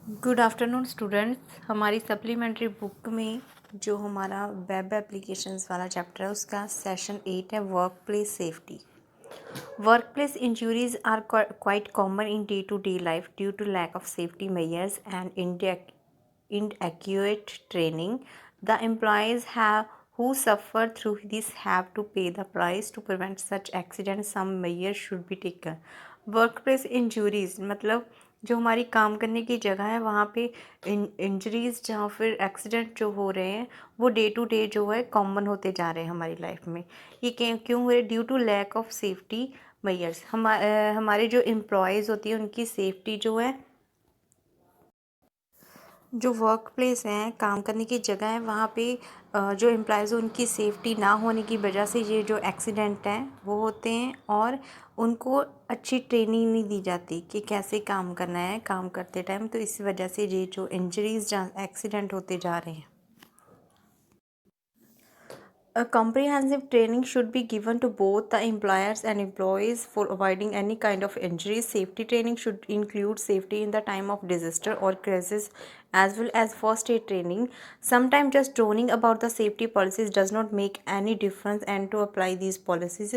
Good afternoon students. हमारी supplementary book में जो हमारा वेब एप्लीकेशंस वाला चैप्टर है उसका सेशन 8 है work place safety. Work place injuries are quite common in day to day life due to lack of safety measures and inadequate training. The employees who suffer through this have to pay the price. To prevent such accidents, some measures should be taken. Workplace injuries मतलब जो हमारी काम करने की जगह है वहाँ पे इंजरीज जहाँ फिर एक्सीडेंट जो हो रहे हैं वो डे टू डे जो है कॉमन होते जा रहे हैं हमारी लाइफ में। ये क्यों हो रहे? Due to lack of safety measures. हमारे जो एम्प्लॉयज़ होती है उनकी सेफ्टी जो है, जो वर्क प्लेस है, काम करने की जगह है, वहाँ पे जो एम्प्लॉयज़ उनकी सेफ्टी ना होने की वजह से ये जो एक्सीडेंट हैं वो होते हैं और उनको अच्छी ट्रेनिंग नहीं दी जाती कि कैसे काम करना है काम करते टाइम। तो इस वजह से ये जो इंजरीज एक्सीडेंट होते जा रहे हैं। A comprehensive training should be given to both the employers and employees for avoiding any kind of injuries. Safety training should include safety in the time of disaster or crisis as well as first aid training. Sometimes just droning about the safety policies does not make any difference, and to apply these policies,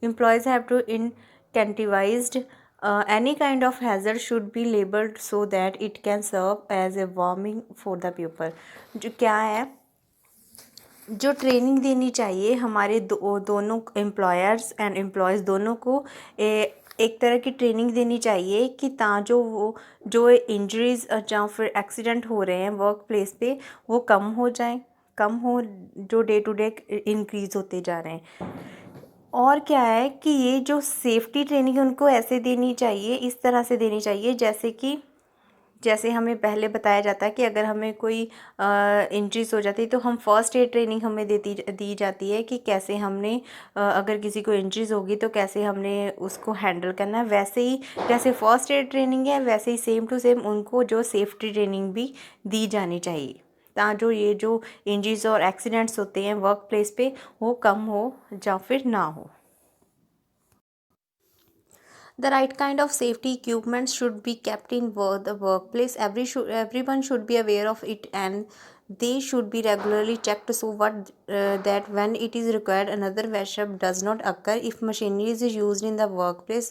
employees have to incentivized. Any kind of hazard should be labeled so that it can serve as a warning for the pupil. जो क्या है, जो training देनी चाहिए हमारे दोनों employers and employees दोनों को एक तरह की ट्रेनिंग देनी चाहिए कि जो इंजरीज जहाँ फिर एक्सीडेंट हो रहे हैं वर्क प्लेस पे वो कम हो जो डे टू डे इंक्रीज़ होते जा रहे हैं। और क्या है कि ये जो सेफ्टी ट्रेनिंग है उनको ऐसे देनी चाहिए, इस तरह से देनी चाहिए जैसे हमें पहले बताया जाता है कि अगर हमें कोई इंजरीज हो जाती है तो हम फर्स्ट एड ट्रेनिंग हमें दी जाती है कि कैसे हमने अगर किसी को इंजरीज होगी तो कैसे हमने उसको हैंडल करना है। वैसे ही जैसे फर्स्ट एड ट्रेनिंग है वैसे ही सेम टू सेम उनको जो सेफ्टी ट्रेनिंग भी दी जानी चाहिए ताकि ये जो इंजरीज और एक्सीडेंट्स होते हैं वर्क प्लेस पे वो कम हो या फिर ना हो। The right kind of safety equipment should be kept in the workplace. Everyone should be aware of it, and they should be regularly checked so that when it is required another mishap does not occur. If machinery is used in the workplace,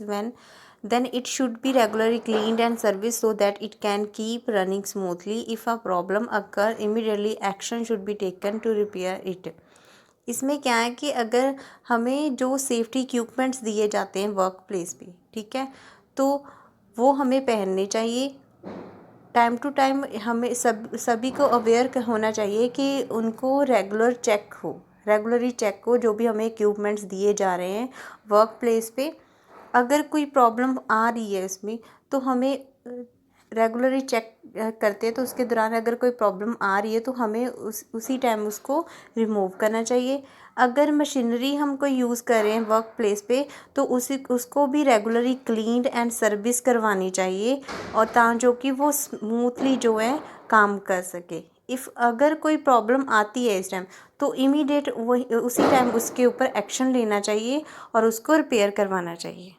then it should be regularly cleaned and serviced so that it can keep running smoothly. If a problem occurs, immediately action should be taken to repair it. इसमें क्या है कि अगर हमें जो safety equipments दिए जाते हैं वर्क प्लेस पे, ठीक है, तो वो हमें पहनने चाहिए टाइम टू टाइम। हमें सभी को अवेयर होना चाहिए कि उनको रेगुलरली चेक हो जो भी हमें इक्विपमेंट्स दिए जा रहे हैं वर्क प्लेस पे। अगर कोई प्रॉब्लम आ रही है इसमें तो हमें रेगुलरली चेक करते हैं, तो उसके दौरान अगर कोई प्रॉब्लम आ रही है तो हमें उसी टाइम उसको रिमूव करना चाहिए। अगर मशीनरी हम कोई यूज़ कर रहे हैं वर्क प्लेस पे तो उसको भी रेगुलरली क्लीन एंड सर्विस करवानी चाहिए और जो कि वो स्मूथली जो है काम कर सके। अगर कोई प्रॉब्लम आती है इस टाइम तो इमीडिएट वही उसी टाइम उसके ऊपर एक्शन लेना चाहिए और उसको रिपेयर करवाना चाहिए।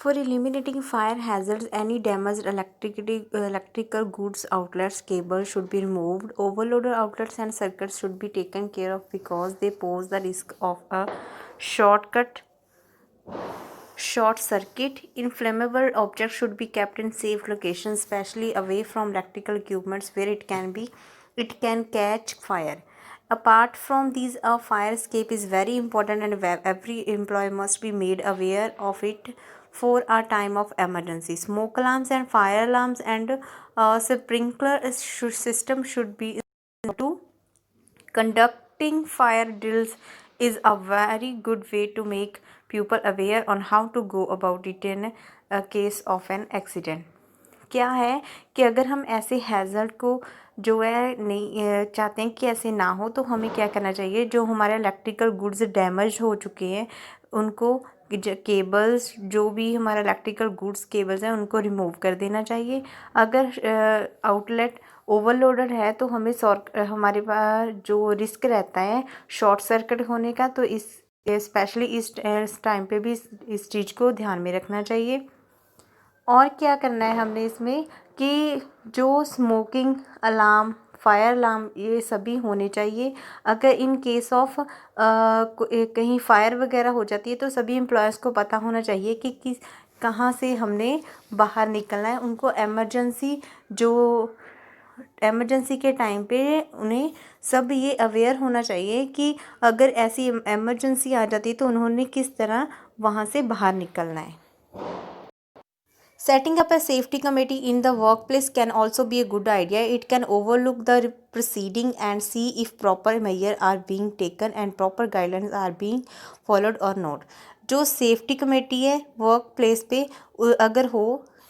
For eliminating fire hazards, any damaged electrical goods outlets, cables should be removed. Overloaded outlets and circuits should be taken care of because they pose the risk of a short circuit. Inflammable objects should be kept in safe locations, especially away from electrical equipments where it can catch fire. Apart from these, a fire escape is very important and every employee must be made aware of it for a time of emergency. Smoke alarms and fire alarms and sprinkler system should be to conducting fire drills is a very good way to make people aware on how to go about it in a case of an accident. क्या है कि अगर हम ऐसे hazard को जो है नहीं चाहते हैं कि ऐसे ना हो तो हमें क्या करना चाहिए, जो हमारे इलेक्ट्रिकल गुड्स डैमेज हो चुके हैं उनको केबल्स जो भी हमारा इलेक्ट्रिकल गुड्स केबल्स हैं उनको रिमूव कर देना चाहिए। अगर आउटलेट ओवरलोडेड है तो हमें हमारे पास जो रिस्क रहता है शॉर्ट सर्किट होने का, तो स्पेशली इस टाइम पे भी इस चीज़ को ध्यान में रखना चाहिए। और क्या करना है हमने इसमें कि जो स्मोकिंग अलार्म, फायर अलार्म ये सभी होने चाहिए। अगर इन केस ऑफ कहीं फायर वगैरह हो जाती है तो सभी एम्प्लॉयज़ को पता होना चाहिए कि किस कहाँ से हमने बाहर निकलना है। उनको एमरजेंसी के टाइम पे उन्हें सब ये अवेयर होना चाहिए कि अगर ऐसी एमरजेंसी आ जाती है तो उन्होंने किस तरह वहाँ से बाहर निकलना है। Setting up a safety committee in the workplace can also be a good idea. It can overlook the proceeding and see if proper measures are being taken and proper guidelines are being followed or not. जो safety committee है work place पे अगर हो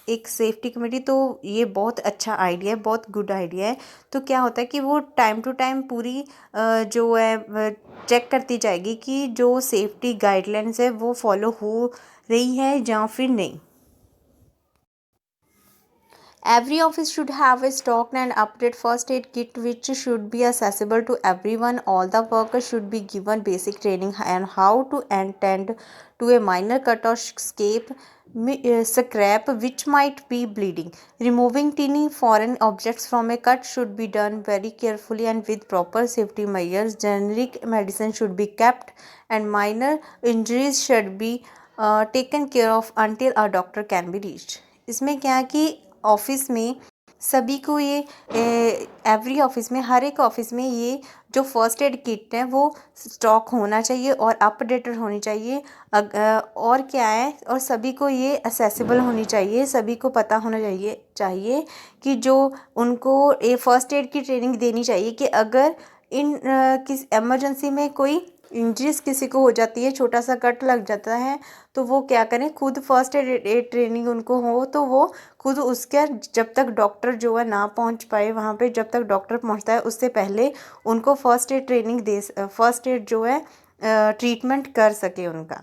एक safety committee तो ये बहुत अच्छा आइडिया है, बहुत गुड आइडिया है। तो क्या होता है कि वो टाइम टू टाइम पूरी जो है चेक करती जाएगी कि जो सेफ्टी गाइडलाइंस है वो फॉलो हो रही है या फिर नहीं। Every office should have a stocked and updated first aid kit which should be accessible to everyone. All the workers should be given basic training on how to attend to a minor cut or scrap which might be bleeding. Removing tiny foreign objects from a cut should be done very carefully and with proper safety measures. Generic medicine should be kept and minor injuries should be taken care of until a doctor can be reached. इसमें क्या है कि office में सभी को ये every office में हर एक ऑफिस में ये जो फर्स्ट एड किट है वो स्टॉक होना चाहिए और अपडेटेड होनी चाहिए। और क्या है और सभी को ये असेसिबल होनी चाहिए, सभी को पता होना चाहिए कि जो उनको ये फर्स्ट एड की ट्रेनिंग देनी चाहिए कि अगर इन किस एमरजेंसी में कोई इंजरीज किसी को हो जाती है, छोटा सा कट लग जाता है तो वो क्या करें, खुद फर्स्ट एड ट्रेनिंग उनको हो तो वो खुद उसके जब तक डॉक्टर जो है ना पहुंच पाए वहाँ पे, जब तक डॉक्टर पहुंचता है उससे पहले उनको first aid training first aid जो है ट्रीटमेंट कर सके उनका।